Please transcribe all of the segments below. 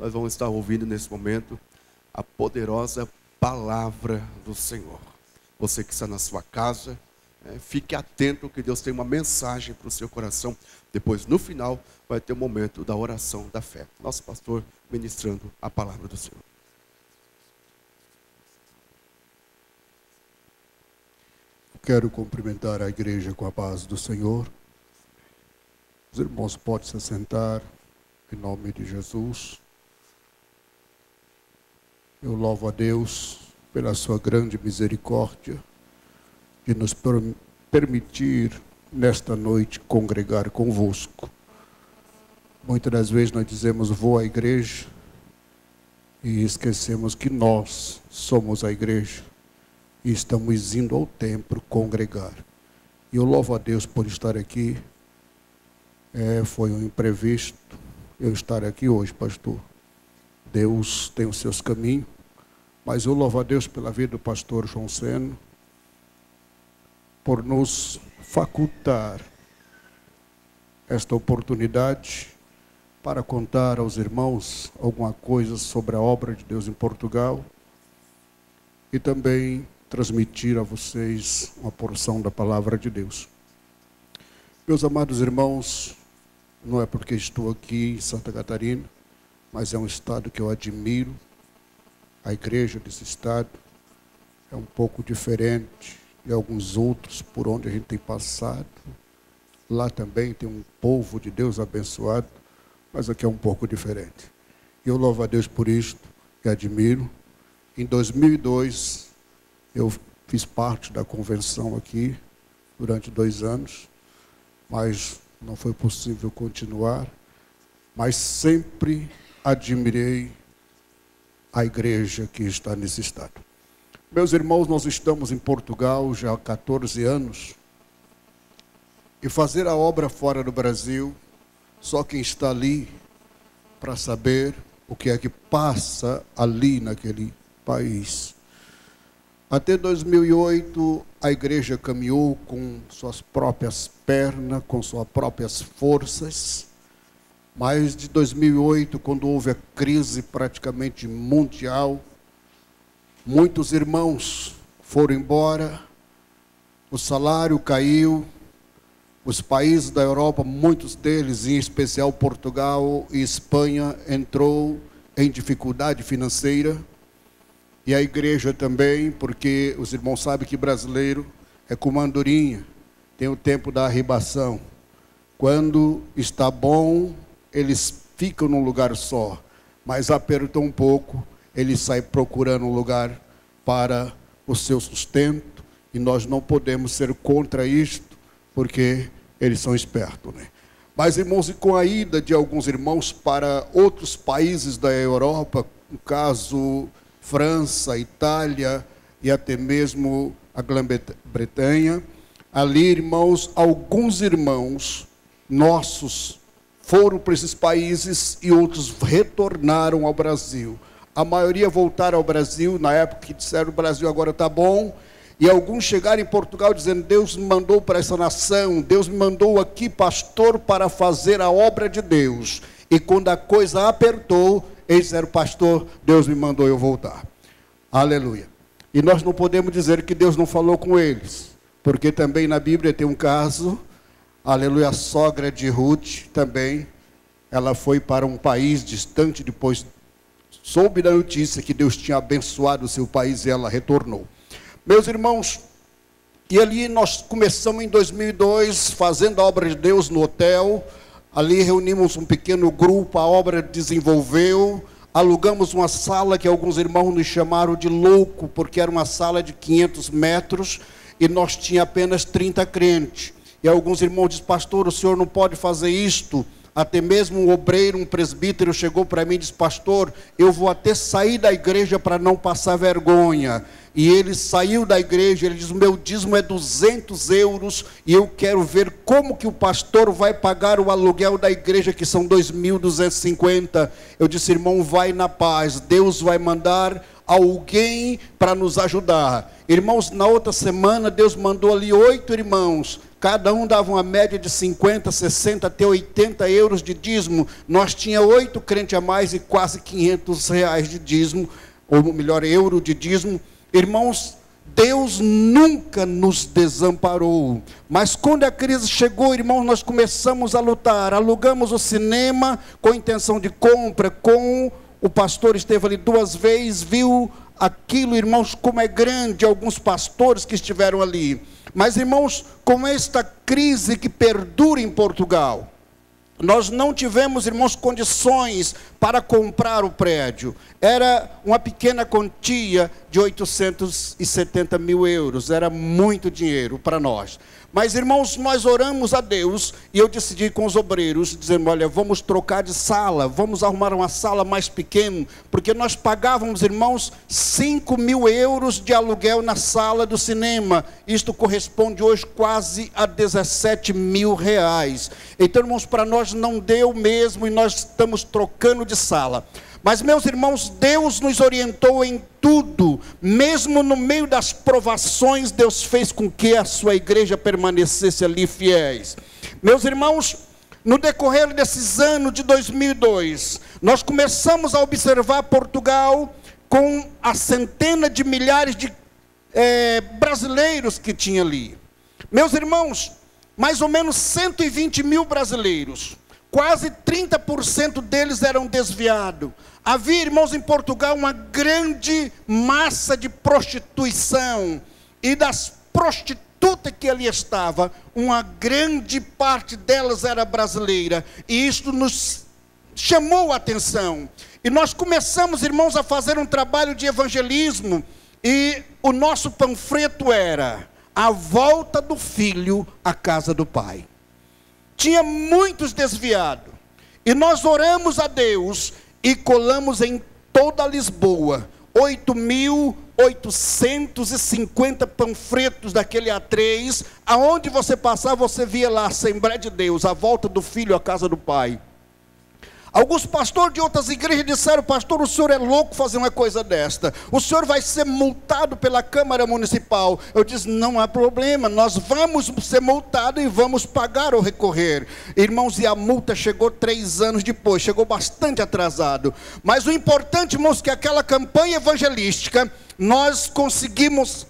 nós vamos estar ouvindo nesse momento a poderosa palavra do Senhor. Você que está na sua casa, fique atento que Deus tem uma mensagem para o seu coração. Depois, no final, vai ter o momento da oração da fé. Nosso pastor ministrando a palavra do Senhor. Quero cumprimentar a igreja com a paz do Senhor. Os irmãos podem se sentar, em nome de Jesus. Eu louvo a Deus pela sua grande misericórdia de nos permitir, nesta noite, congregar convosco. Muitas das vezes nós dizemos, vou à igreja, e esquecemos que nós somos a igreja. E estamos indo ao templo congregar. E eu louvo a Deus por estar aqui. Foi um imprevisto eu estar aqui hoje, pastor. Deus tem os seus caminhos. Mas eu louvo a Deus pela vida do pastor João Seno, por nos facultar esta oportunidade para contar aos irmãos alguma coisa sobre a obra de Deus em Portugal. E também transmitir a vocês uma porção da palavra de Deus. Meus amados irmãos, não é porque estou aqui em Santa Catarina, mas é um estado que eu admiro. A igreja desse estado é um pouco diferente de alguns outros por onde a gente tem passado. Lá também tem um povo de Deus abençoado, mas aqui é um pouco diferente. E eu louvo a Deus por isto, que admiro. Em 2002, eu fiz parte da convenção aqui durante 2 anos, mas não foi possível continuar. Mas sempre admirei a igreja que está nesse estado. Meus irmãos, nós estamos em Portugal já há 14 anos. E fazer a obra fora do Brasil, só quem está ali para saber o que é que passa ali naquele país. Até 2008, a igreja caminhou com suas próprias pernas, com suas próprias forças. Mas de 2008, quando houve a crise praticamente mundial, muitos irmãos foram embora, o salário caiu, os países da Europa, muitos deles, em especial Portugal e Espanha, entrou em dificuldade financeira. E a igreja também, porque os irmãos sabem que brasileiro é como andorinha, tem o tempo da arribação. Quando está bom, eles ficam num lugar só, mas apertam um pouco, eles saem procurando um lugar para o seu sustento, e nós não podemos ser contra isto, porque eles são espertos, né? Mas, irmãos, e com a ida de alguns irmãos para outros países da Europa, no caso França, Itália e até mesmo a Grã-Bretanha, ali, irmãos, alguns irmãos nossos foram para esses países e outros retornaram ao Brasil. A maioria voltaram ao Brasil, na época que disseram o Brasil agora está bom, e alguns chegaram em Portugal dizendo, Deus me mandou para essa nação, Deus me mandou aqui, pastor, para fazer a obra de Deus. E quando a coisa apertou, eles disseram, pastor, Deus me mandou eu voltar. Aleluia. E nós não podemos dizer que Deus não falou com eles, porque também na Bíblia tem um caso, aleluia, a sogra de Ruth também, ela foi para um país distante, depois soube da notícia que Deus tinha abençoado o seu país e ela retornou. Meus irmãos, e ali nós começamos em 2002, fazendo a obra de Deus no hotel. Ali reunimos um pequeno grupo, a obra desenvolveu, alugamos uma sala que alguns irmãos nos chamaram de louco, porque era uma sala de 500 metros, e nós tínhamos apenas 30 crentes. E alguns irmãos disseram, pastor, o senhor não pode fazer isto. Até mesmo um obreiro, um presbítero chegou para mim e disse, pastor, eu vou até sair da igreja para não passar vergonha. E ele saiu da igreja, ele diz, o meu dízimo é 200 euros, e eu quero ver como que o pastor vai pagar o aluguel da igreja, que são 2.250. Eu disse, irmão, vai na paz, Deus vai mandar alguém para nos ajudar. Irmãos, na outra semana, Deus mandou ali 8 irmãos. Cada um dava uma média de 50, 60 até 80 euros de dízimo. Nós tínhamos 8 crentes a mais e quase 500 reais de dízimo, ou melhor, euro de dízimo. Irmãos, Deus nunca nos desamparou. Mas quando a crise chegou, irmãos, nós começamos a lutar. Alugamos o cinema com intenção de compra. O pastor esteve ali 2 vezes, viu aquilo, irmãos, como é grande, alguns pastores que estiveram ali. Mas, irmãos, com esta crise que perdura em Portugal, nós não tivemos, irmãos, condições para comprar o prédio. Era uma pequena quantia de 870 mil euros. Era muito dinheiro para nós. Mas, irmãos, nós oramos a Deus e eu decidi com os obreiros, dizendo, olha, vamos trocar de sala, vamos arrumar uma sala mais pequena, porque nós pagávamos, irmãos, 5 mil euros de aluguel na sala do cinema. Isto corresponde hoje quase a 17 mil reais. Então, irmãos, para nós não deu mesmo e nós estamos trocando de sala. Mas, meus irmãos, Deus nos orientou em tudo, mesmo no meio das provações, Deus fez com que a sua igreja permanecesse ali fiéis. Meus irmãos, no decorrer desses anos de 2002, nós começamos a observar Portugal com a centena de milhares de brasileiros que tinha ali. Meus irmãos, mais ou menos 120 mil brasileiros. Quase 30% deles eram desviados. Havia, irmãos, em Portugal uma grande massa de prostituição. E das prostitutas que ali estavam, uma grande parte delas era brasileira. E isto nos chamou a atenção. E nós começamos, irmãos, a fazer um trabalho de evangelismo. E o nosso panfleto era: a volta do filho à casa do pai. Tinha muitos desviados. E nós oramos a Deus e colamos em toda Lisboa 8.850 panfletos daquele A3. Aonde você passava, você via lá, Assembleia de Deus, a volta do filho à casa do pai. Alguns pastores de outras igrejas disseram: pastor, o senhor é louco fazer uma coisa desta, o senhor vai ser multado pela Câmara Municipal. Eu disse: não há problema, nós vamos ser multados e vamos pagar ou recorrer. Irmãos, e a multa chegou 3 anos depois, chegou bastante atrasado. Mas o importante, irmãos, é que aquela campanha evangelística, nós conseguimos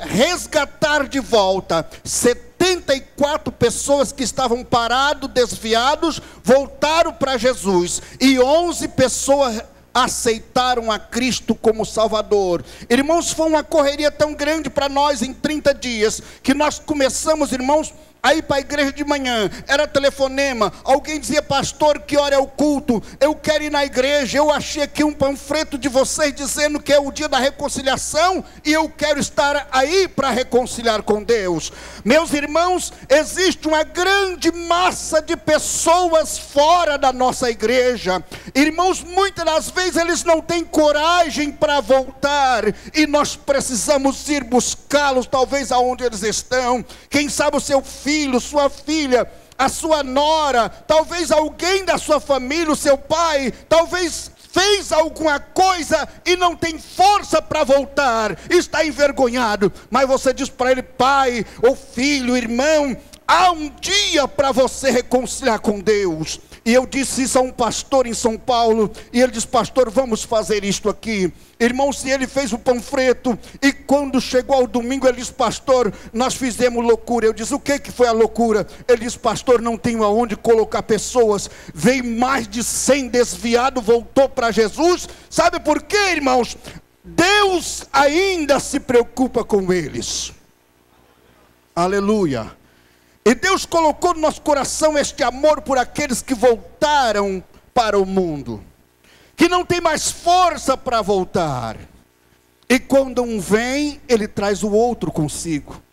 resgatar de volta 74 pessoas que estavam parados, desviados, voltaram para Jesus, e 11 pessoas aceitaram a Cristo como Salvador. Irmãos, foi uma correria tão grande para nós em 30 dias, que nós começamos, irmãos, a ir para a igreja de manhã. Era telefonema, alguém dizia: pastor, que hora é o culto? Eu quero ir na igreja, eu achei aqui um panfleto de vocês dizendo que é o dia da reconciliação, e eu quero estar aí para reconciliar com Deus. Meus irmãos, existe uma grande massa de pessoas fora da nossa igreja. Irmãos, muitas das vezes eles não têm coragem para voltar, e nós precisamos ir buscá-los, talvez aonde eles estão. Quem sabe o seu filho, sua filha, a sua nora, talvez alguém da sua família, o seu pai, talvez fez alguma coisa e não tem força para voltar, está envergonhado, mas você diz para ele: pai, ou filho, irmão, há um dia para você reconciliar com Deus. E eu disse isso a um pastor em São Paulo, e ele disse: pastor, vamos fazer isto aqui. Irmão, se ele fez o panfleto, e quando chegou ao domingo, ele disse: pastor, nós fizemos loucura. Eu disse: o que foi a loucura? Ele disse: pastor, não tenho aonde colocar pessoas. Veio mais de 100 desviados, voltou para Jesus. Sabe por quê, irmãos? Deus ainda se preocupa com eles. Aleluia. E Deus colocou no nosso coração este amor por aqueles que voltaram para o mundo, que não tem mais força para voltar. E quando um vem, ele traz o outro consigo.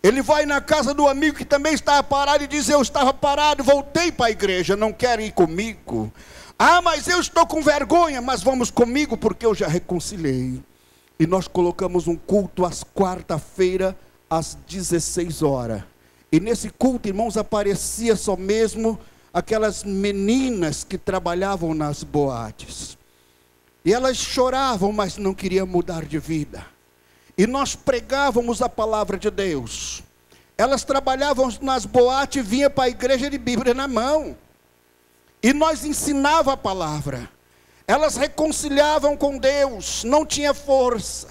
Ele vai na casa do amigo que também estava parado e diz: eu estava parado, voltei para a igreja, não quero ir comigo. Ah, mas eu estou com vergonha, mas vamos comigo porque eu já reconciliei. E nós colocamos um culto às quarta-feira, às 16 horas. E nesse culto, irmãos, aparecia só mesmo aquelas meninas que trabalhavam nas boates. E elas choravam, mas não queriam mudar de vida. E nós pregávamos a palavra de Deus. Elas trabalhavam nas boates e vinham para a igreja de Bíblia na mão. E nós ensinava a palavra. Elas reconciliavam com Deus, não tinha força.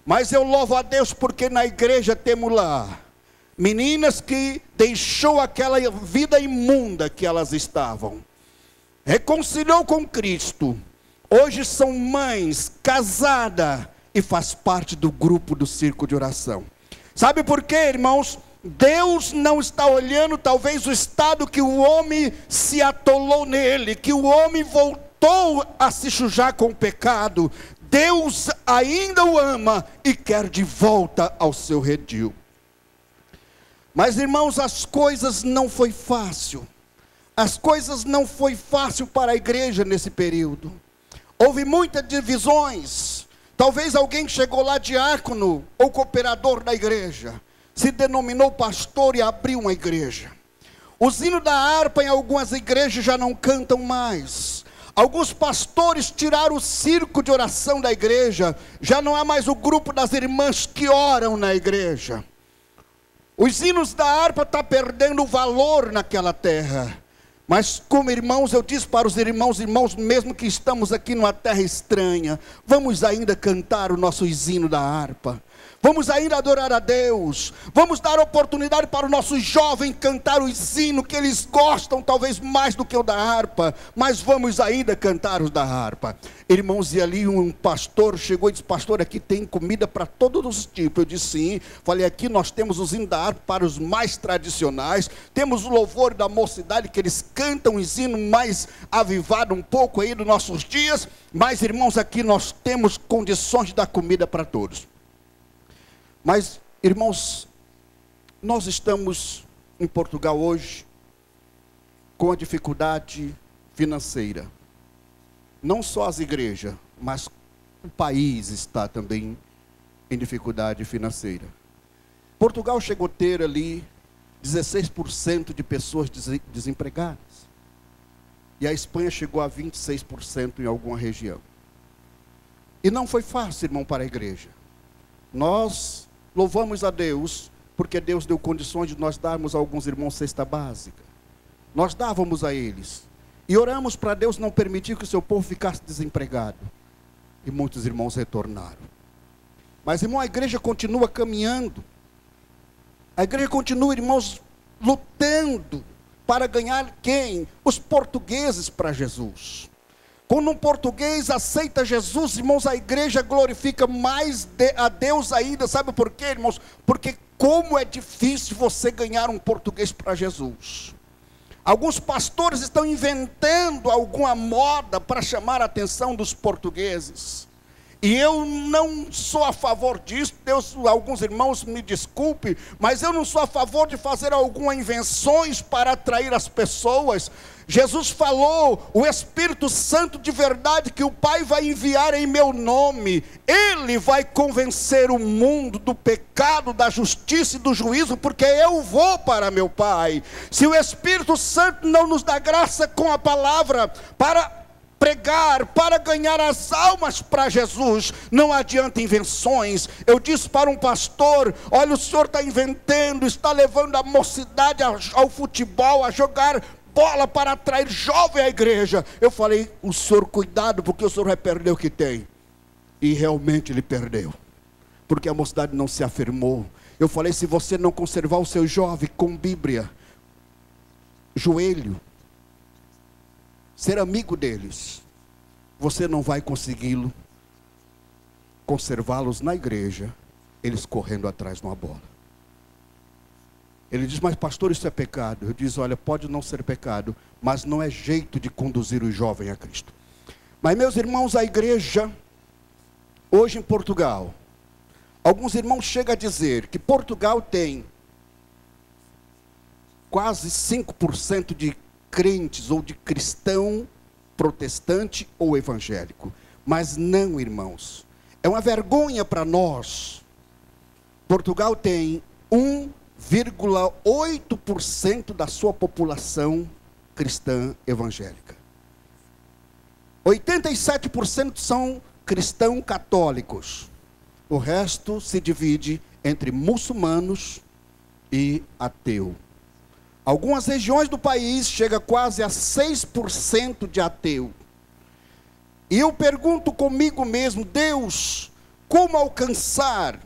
Mas eu louvo a Deus porque na igreja temos lá meninas que deixou aquela vida imunda que elas estavam. Reconciliou com Cristo. Hoje são mães, casadas e faz parte do grupo do Círculo de Oração. Sabe por quê, irmãos? Deus não está olhando talvez o estado que o homem se atolou nele, que o homem voltou a se sujar com o pecado. Deus ainda o ama e quer de volta ao seu redil. Mas, irmãos, as coisas não foi fácil. As coisas não foi fácil para a igreja nesse período. Houve muitas divisões. Talvez alguém chegou lá diácono ou cooperador da igreja, se denominou pastor e abriu uma igreja. Os hinos da harpa em algumas igrejas já não cantam mais. Alguns pastores tiraram o círculo de oração da igreja. Já não há mais o grupo das irmãs que oram na igreja. Os hinos da harpa estão perdendo o valor naquela terra. Mas como irmãos, eu disse para os irmãos, mesmo que estamos aqui numa terra estranha, vamos ainda cantar o nosso hino da harpa. Vamos ainda adorar a Deus. Vamos dar oportunidade para o nosso jovem cantar o hino que eles gostam, talvez mais do que o da harpa. Mas vamos ainda cantar os da harpa. Irmãos, e ali um pastor chegou e disse: pastor, aqui tem comida para todos os tipos. Eu disse sim. Falei, aqui nós temos os hinos da harpa para os mais tradicionais. Temos o louvor da mocidade, que eles cantam o hino mais avivado um pouco aí dos nossos dias. Mas, irmãos, aqui nós temos condições de dar comida para todos. Mas, irmãos, nós estamos em Portugal hoje com a dificuldade financeira. Não só as igrejas, mas o país está também em dificuldade financeira. Portugal chegou a ter ali 16% de pessoas desempregadas. E a Espanha chegou a 26% em alguma região. E não foi fácil, irmão, para a igreja. Nós louvamos a Deus, porque Deus deu condições de nós darmos a alguns irmãos cesta básica. Nós dávamos a eles. E oramos para Deus não permitir que o seu povo ficasse desempregado. E muitos irmãos retornaram. Mas, irmão, a igreja continua caminhando. A igreja continua, irmãos, lutando para ganhar quem? Os portugueses para Jesus. Quando um português aceita Jesus, irmãos, a igreja glorifica mais a Deus ainda. Sabe por quê, irmãos? Porque como é difícil você ganhar um português para Jesus. Alguns pastores estão inventando alguma moda para chamar a atenção dos portugueses. E eu não sou a favor disso. Deus, alguns irmãos me desculpem, mas eu não sou a favor de fazer algumas invenções para atrair as pessoas. Jesus falou, o Espírito Santo de verdade que o Pai vai enviar em meu nome. Ele vai convencer o mundo do pecado, da justiça e do juízo, porque eu vou para meu Pai. Se o Espírito Santo não nos dá graça com a palavra para pregar, para ganhar as almas para Jesus, não adianta invenções. Eu disse para um pastor: olha, o senhor está inventando, está levando a mocidade ao futebol, a jogar bola para atrair jovem à igreja. Eu falei: o senhor cuidado, porque o senhor vai perder o que tem. E realmente ele perdeu, porque a mocidade não se afirmou. Eu falei: se você não conservar o seu jovem com Bíblia, joelho, ser amigo deles, você não vai consegui-lo conservá-los na igreja, eles correndo atrás de uma bola. Ele diz: mas pastor, isso é pecado. Eu disse: olha, pode não ser pecado, mas não é jeito de conduzir o jovem a Cristo. Mas, meus irmãos, a igreja hoje em Portugal, alguns irmãos chegam a dizer que Portugal tem quase 5% de crentes ou de cristão protestante ou evangélico. Mas não, irmãos, é uma vergonha para nós. Portugal tem 1,8% da sua população cristã evangélica. 87% são cristãos católicos. O resto se divide entre muçulmanos e ateu. Algumas regiões do país chega quase a 6% de ateu. E eu pergunto comigo mesmo, Deus, como alcançar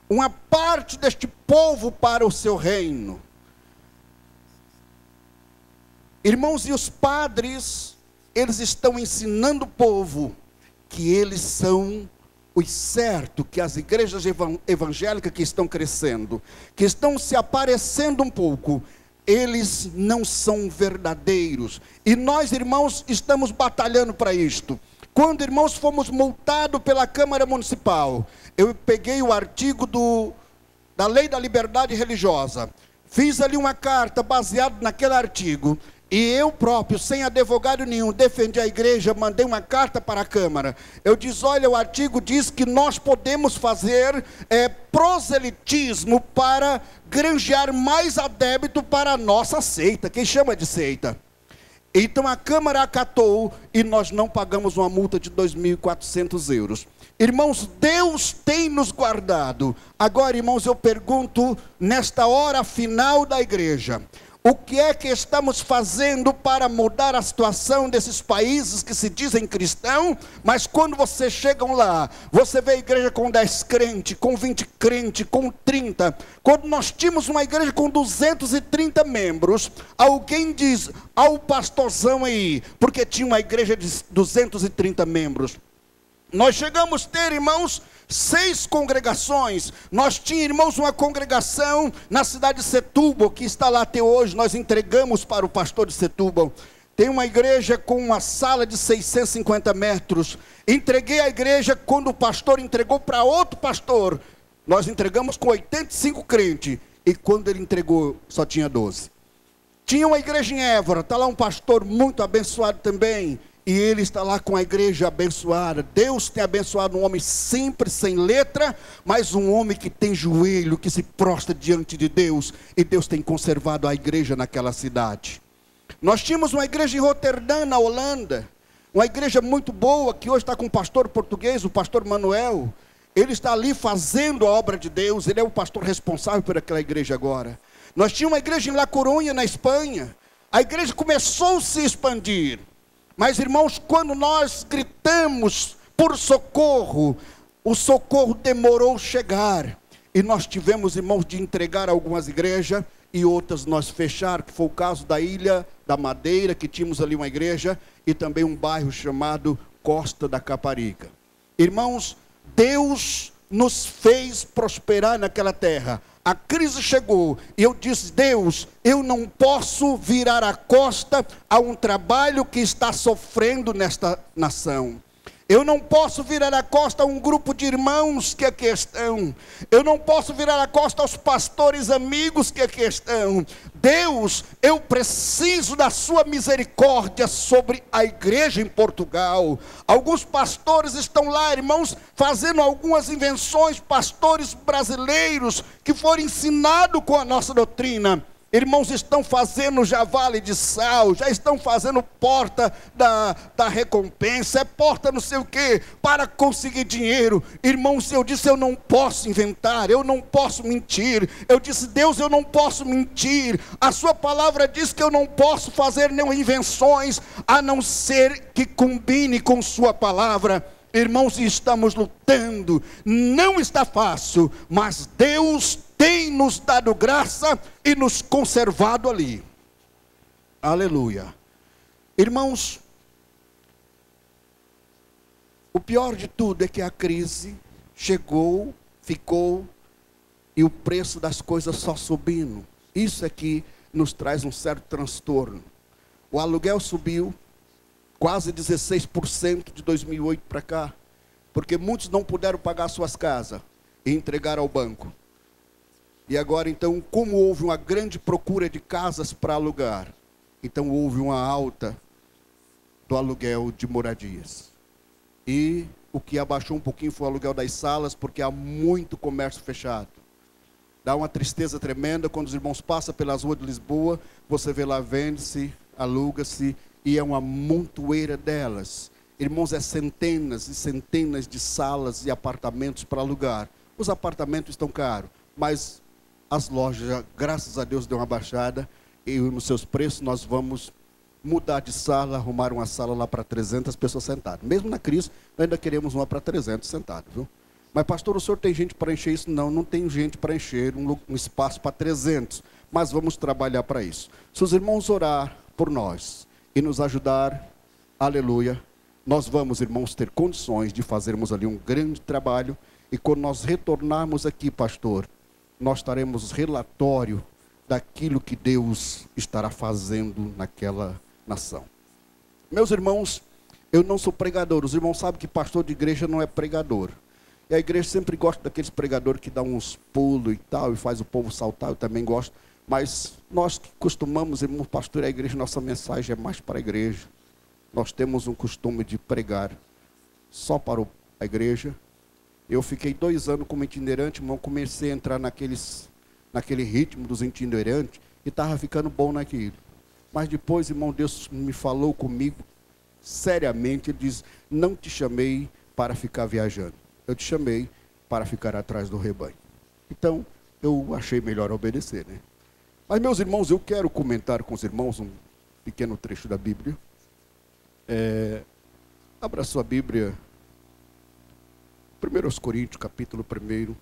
uma parte deste povo para o seu reino? Irmãos, e os padres, eles estão ensinando o povo que eles são os certos, que as igrejas evangélicas que estão crescendo, que estão se aparecendo um pouco, eles não são verdadeiros. E nós, irmãos, estamos batalhando para isto. Quando, irmãos, fomos multados pela Câmara Municipal, eu peguei o artigo da Lei da Liberdade Religiosa, fiz ali uma carta baseada naquele artigo, e eu próprio, sem advogado nenhum, defendi a igreja, mandei uma carta para a Câmara. Eu disse, olha, o artigo diz que nós podemos fazer proselitismo para granjear mais adepto para a nossa seita. Quem chama de seita? Então a Câmara acatou e nós não pagamos uma multa de 2.400 euros. Irmãos, Deus tem nos guardado. Agora, irmãos, eu pergunto, nesta hora final da igreja, o que é que estamos fazendo para mudar a situação desses países que se dizem cristãos, mas quando vocês chegam lá, você vê a igreja com 10 crentes, com 20 crentes, com 30. Quando nós tínhamos uma igreja com 230 membros, alguém diz, ao pastorzão aí, porque tinha uma igreja de 230 membros. Nós chegamos a ter, irmãos, 6 congregações. Nós tínhamos, irmãos, uma congregação na cidade de Setúbal, que está lá até hoje. Nós entregamos para o pastor de Setúbal. Tem uma igreja com uma sala de 650 metros. Entreguei a igreja quando o pastor entregou para outro pastor. Nós entregamos com 85 crentes. E quando ele entregou, só tinha 12. Tinha uma igreja em Évora. Está lá um pastor muito abençoado também. E ele está lá com a igreja abençoada. Deus tem abençoado um homem sempre sem letra, mas um homem que tem joelho, que se prostra diante de Deus. E Deus tem conservado a igreja naquela cidade. Nós tínhamos uma igreja em Roterdã, na Holanda. Uma igreja muito boa, que hoje está com um pastor português, o pastor Manuel. Ele está ali fazendo a obra de Deus. Ele é o pastor responsável por aquela igreja agora. Nós tínhamos uma igreja em La Coruña, na Espanha. A igreja começou a se expandir. Mas, irmãos, quando nós gritamos por socorro, o socorro demorou a chegar. E nós tivemos, irmãos, de entregar algumas igrejas e outras nós fechar, que foi o caso da Ilha da Madeira, que tínhamos ali uma igreja, e também um bairro chamado Costa da Caparica. Irmãos, Deus nos fez prosperar naquela terra. A crise chegou e eu disse, Deus, eu não posso virar a costa a um trabalho que está sofrendo nesta nação. Eu não posso virar a costa a um grupo de irmãos que aqui estão. Eu não posso virar a costa aos pastores amigos que aqui estão. Deus, eu preciso da sua misericórdia sobre a igreja em Portugal. Alguns pastores estão lá, irmãos, fazendo algumas invenções, pastores brasileiros que foram ensinados com a nossa doutrina. Irmãos, estão fazendo já vale de sal, já estão fazendo porta da recompensa, porta não sei o que, para conseguir dinheiro. Irmãos, eu disse, eu não posso inventar, eu não posso mentir. Eu disse, Deus, eu não posso mentir. A sua palavra diz que eu não posso fazer nenhuma invenções, a não ser que combine com sua palavra. Irmãos, estamos lutando, não está fácil, mas Deus tem nos dado graça e nos conservado ali. Aleluia. Irmãos, o pior de tudo é que a crise chegou, ficou, e o preço das coisas só subindo. Isso é que nos traz um certo transtorno. O aluguel subiu quase 16% de 2008 para cá, porque muitos não puderam pagar suas casas e entregaram ao banco. E agora, então, como houve uma grande procura de casas para alugar, então houve uma alta do aluguel de moradias. E o que abaixou um pouquinho foi o aluguel das salas, porque há muito comércio fechado. Dá uma tristeza tremenda quando os irmãos passam pelas ruas de Lisboa, você vê lá, vende-se, aluga-se, e é uma montoeira delas. Irmãos, é centenas e centenas de salas e apartamentos para alugar. Os apartamentos estão caros, mas as lojas, graças a Deus, deu uma baixada. E nos seus preços nós vamos mudar de sala, arrumar uma sala lá para 300 pessoas sentadas. Mesmo na crise, nós ainda queremos uma para 300 sentados, viu? Mas, pastor, o senhor tem gente para encher isso? Não, não tem gente para encher um espaço para 300. Mas vamos trabalhar para isso. Se os irmãos orar por nós e nos ajudar, aleluia, nós vamos, irmãos, ter condições de fazermos ali um grande trabalho. E quando nós retornarmos aqui, pastor, nós teremos relatório daquilo que Deus estará fazendo naquela nação. Meus irmãos, eu não sou pregador. Os irmãos sabem que pastor de igreja não é pregador. E a igreja sempre gosta daqueles pregadores que dão uns pulos e tal, e faz o povo saltar, eu também gosto. Mas nós que costumamos, irmãos, pastorear a igreja, nossa mensagem é mais para a igreja. Nós temos um costume de pregar só para a igreja. Eu fiquei 2 anos como itinerante, irmão, comecei a entrar naquele ritmo dos itinerantes e estava ficando bom naquilo. Mas depois, irmão, Deus me falou comigo seriamente. Ele diz: não te chamei para ficar viajando, eu te chamei para ficar atrás do rebanho. Então, eu achei melhor obedecer, né? Mas, meus irmãos, eu quero comentar com os irmãos um pequeno trecho da Bíblia. Abra sua Bíblia, 1 Coríntios, capítulo 1.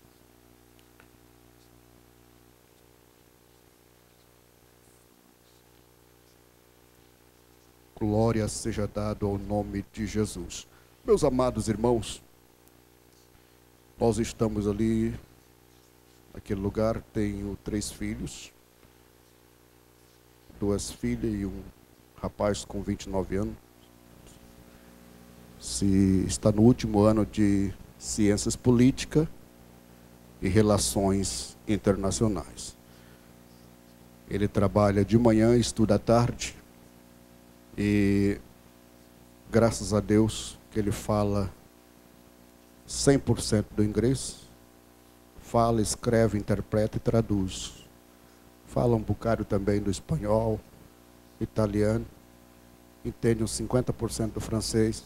Glória seja dada ao nome de Jesus. Meus amados irmãos, nós estamos ali, naquele lugar, tenho 3 filhos, 2 filhas e um rapaz com 29 anos. Está no último ano de Ciências Políticas e Relações Internacionais. Ele trabalha de manhã, estuda à tarde. E graças a Deus que ele fala 100% do inglês. Fala, escreve, interpreta e traduz. Fala um bocado também do espanhol, italiano. Entende uns 50% do francês.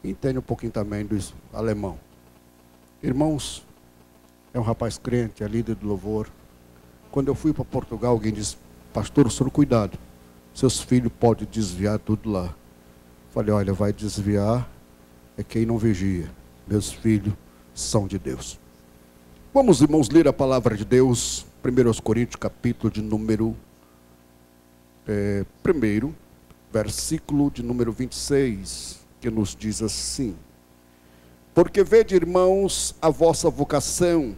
Entende um pouquinho também do alemão. Irmãos, é um rapaz crente, é líder do louvor. Quando eu fui para Portugal, alguém disse: pastor, o senhor cuidado, seus filhos podem desviar tudo lá. Falei: olha, vai desviar é quem não vigia. Meus filhos são de Deus. Vamos, irmãos, ler a palavra de Deus. 1 Coríntios, capítulo de número 1, versículo de número 26, que nos diz assim: porque vede, irmãos, a vossa vocação,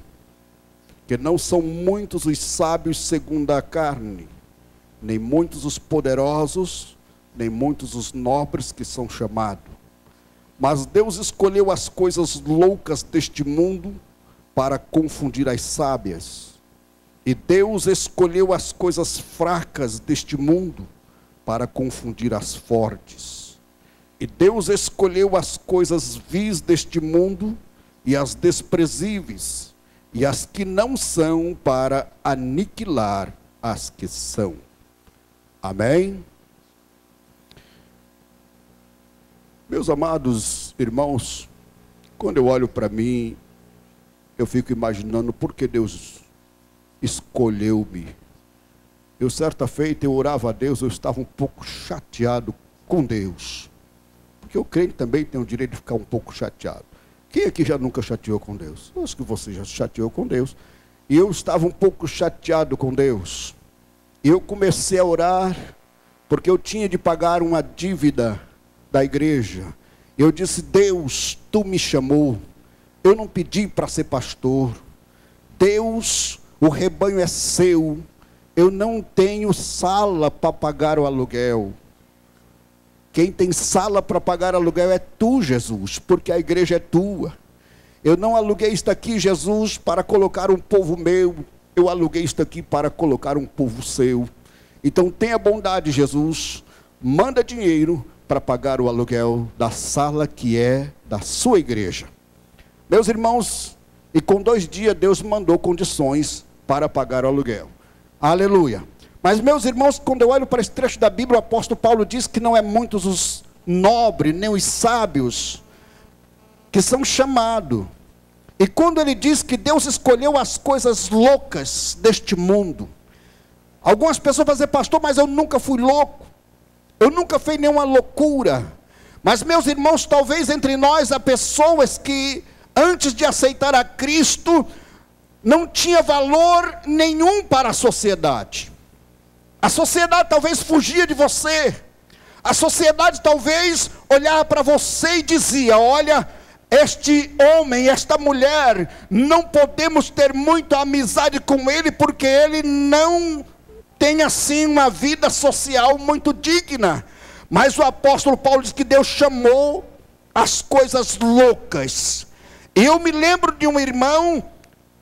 que não são muitos os sábios segundo a carne, nem muitos os poderosos, nem muitos os nobres que são chamados. Mas Deus escolheu as coisas loucas deste mundo para confundir as sábias. E Deus escolheu as coisas fracas deste mundo para confundir as fortes. E Deus escolheu as coisas vis deste mundo e as desprezíveis e as que não são, para aniquilar as que são. Amém? Meus amados irmãos, quando eu olho para mim, eu fico imaginando por que Deus escolheu-me. Eu, certa feita, eu orava a Deus, eu estava um pouco chateado com Deus. Porque o crente também tem o direito de ficar um pouco chateado. Quem aqui já nunca chateou com Deus? Eu acho que você já chateou com Deus. E eu estava um pouco chateado com Deus. E eu comecei a orar, porque eu tinha de pagar uma dívida da igreja. Eu disse: Deus, tu me chamou. Eu não pedi para ser pastor. Deus, o rebanho é seu. Eu não tenho sala para pagar o aluguel. Quem tem sala para pagar aluguel é tu, Jesus, porque a igreja é tua. Eu não aluguei isto aqui, Jesus, para colocar um povo meu. Eu aluguei isto aqui para colocar um povo seu. Então tenha bondade, Jesus, manda dinheiro para pagar o aluguel da sala que é da sua igreja. Meus irmãos, e com 2 dias Deus mandou condições para pagar o aluguel. Aleluia. Mas, meus irmãos, quando eu olho para esse trecho da Bíblia, o apóstolo Paulo diz que não é muitos os nobre, nem os sábios, que são chamados. E quando ele diz que Deus escolheu as coisas loucas deste mundo, algumas pessoas vão dizer, pastor, mas eu nunca fui louco, eu nunca fiz nenhuma loucura. Mas meus irmãos, talvez entre nós há pessoas que antes de aceitar a Cristo, não tinha valor nenhum para a sociedade. A sociedade talvez fugia de você, a sociedade talvez olhava para você e dizia, olha, este homem, esta mulher, não podemos ter muita amizade com ele, porque ele não tem assim uma vida social muito digna. Mas o apóstolo Paulo diz que Deus chamou as coisas loucas. Eu me lembro de um irmão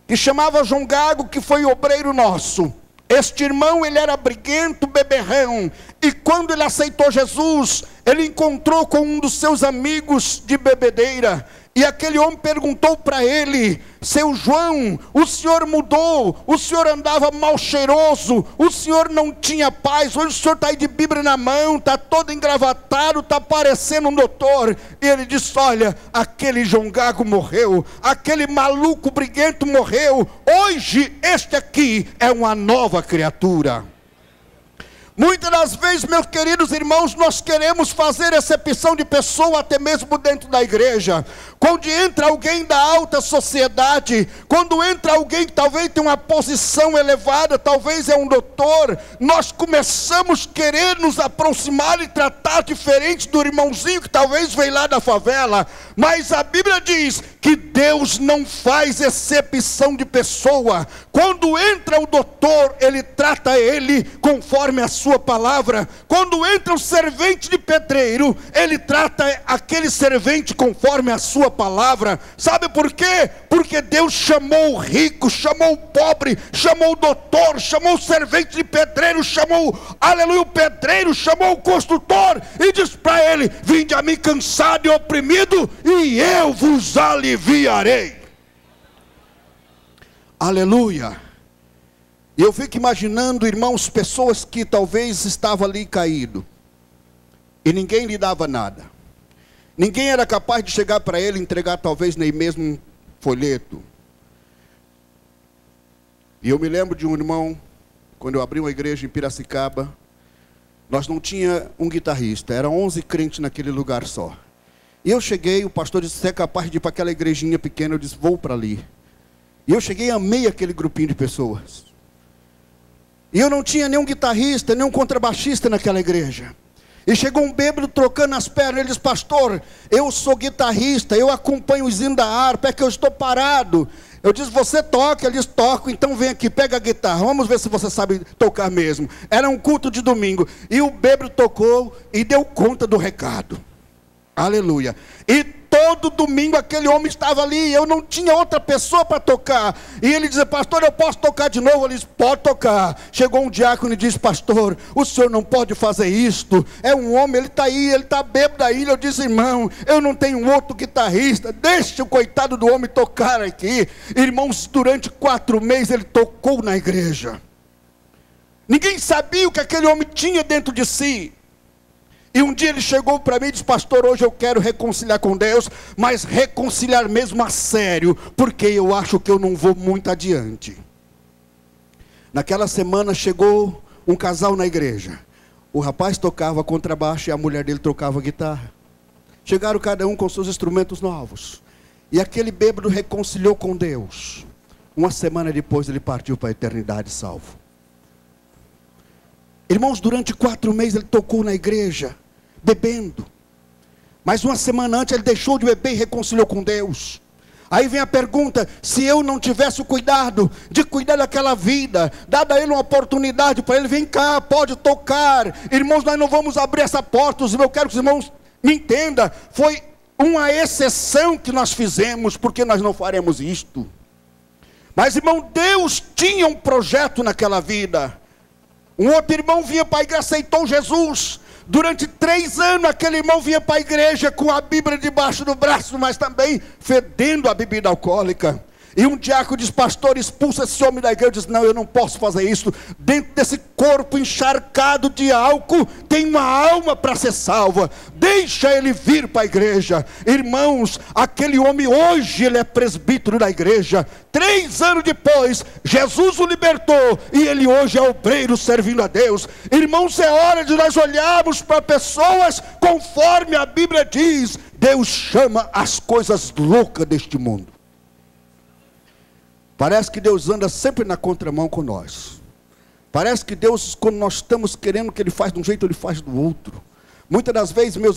que chamava João Gago, que foi obreiro nosso. Este irmão, ele era briguento, beberrão, e quando ele aceitou Jesus, ele encontrou com um dos seus amigos de bebedeira, e aquele homem perguntou para ele, seu João, o senhor mudou, o senhor andava mal cheiroso, o senhor não tinha paz, hoje o senhor está aí de Bíblia na mão, está todo engravatado, está parecendo um doutor. E ele disse, olha, aquele João Gago morreu, aquele maluco briguento morreu, hoje este aqui é uma nova criatura. Muitas das vezes, meus queridos irmãos, nós queremos fazer acepção de pessoa até mesmo dentro da igreja. Quando entra alguém da alta sociedade, quando entra alguém que talvez tem uma posição elevada, talvez é um doutor, nós começamos a querer nos aproximar e tratar diferente do irmãozinho que talvez veio lá da favela. Mas a Bíblia diz que Deus não faz acepção de pessoa. Quando entra o doutor, ele trata ele conforme a sua palavra. Quando entra o servente de pedreiro, ele trata aquele servente conforme a sua palavra. Sabe por quê? Porque Deus chamou o rico, chamou o pobre, chamou o doutor, chamou o servente de pedreiro, chamou, aleluia, o pedreiro, chamou o construtor e disse para ele, vinde a mim cansado e oprimido e eu vos aliviarei. Aleluia. E eu fico imaginando, irmãos, pessoas que talvez estavam ali caído e ninguém lhe dava nada. Ninguém era capaz de chegar para ele e entregar talvez nem mesmo um folheto. E eu me lembro de um irmão, quando eu abri uma igreja em Piracicaba, nós não tinha um guitarrista, eram 11 crentes naquele lugar só. E eu cheguei, o pastor disse, você é capaz de ir para aquela igrejinha pequena? Eu disse, vou para ali. E eu cheguei e amei aquele grupinho de pessoas. E eu não tinha nenhum guitarrista, nenhum contrabaixista naquela igreja. E chegou um bêbado trocando as pernas, ele disse, pastor, eu sou guitarrista, eu acompanho o hino da harpa, é que eu estou parado. Eu disse, você toca? Ele disse, toco, então vem aqui, pega a guitarra, vamos ver se você sabe tocar mesmo. Era um culto de domingo, e o bêbado tocou e deu conta do recado. Aleluia. E todo domingo aquele homem estava ali, eu não tinha outra pessoa para tocar. E ele dizia, pastor, eu posso tocar de novo? Ele disse, pode tocar. Chegou um diácono e disse, pastor, o senhor não pode fazer isto. É um homem, ele está aí, ele está bêbado da ilha. Eu disse, irmão, eu não tenho outro guitarrista, deixa o coitado do homem tocar aqui. Irmãos, durante 4 meses ele tocou na igreja. Ninguém sabia o que aquele homem tinha dentro de si. E um dia ele chegou para mim e disse, pastor, hoje eu quero reconciliar com Deus, mas reconciliar mesmo a sério, porque eu acho que eu não vou muito adiante. Naquela semana chegou um casal na igreja. O rapaz tocava contrabaixo e a mulher dele tocava guitarra. Chegaram cada um com seus instrumentos novos. E aquele bêbado reconciliou com Deus. Uma semana depois ele partiu para a eternidade salvo. Irmãos, durante 4 meses ele tocou na igreja, bebendo. Mas uma semana antes ele deixou de beber e reconciliou com Deus. Aí vem a pergunta, se eu não tivesse o cuidado de cuidar daquela vida, dado a ele uma oportunidade para ele, vem cá, pode tocar. Irmãos, nós não vamos abrir essa porta, eu quero que os irmãos me entendam, foi uma exceção que nós fizemos, porque nós não faremos isto. Mas irmão, Deus tinha um projeto naquela vida. Um outro irmão vinha para a igreja, aceitou Jesus. Durante 3 anos aquele irmão vinha para a igreja com a Bíblia debaixo do braço, mas também fedendo a bebida alcoólica. E um diácono diz: pastor, expulsa esse homem da igreja. Diz: não, eu não posso fazer isso. Dentro desse corpo encharcado de álcool tem uma alma para ser salva. Deixa ele vir para a igreja. Irmãos, aquele homem hoje ele é presbítero da igreja. 3 anos depois, Jesus o libertou e ele hoje é obreiro servindo a Deus. Irmãos, é hora de nós olharmos para pessoas conforme a Bíblia diz. Deus chama as coisas loucas deste mundo. Parece que Deus anda sempre na contramão com nós. Parece que Deus, quando nós estamos querendo que Ele faz de um jeito, Ele faz do outro. Muitas das vezes, meus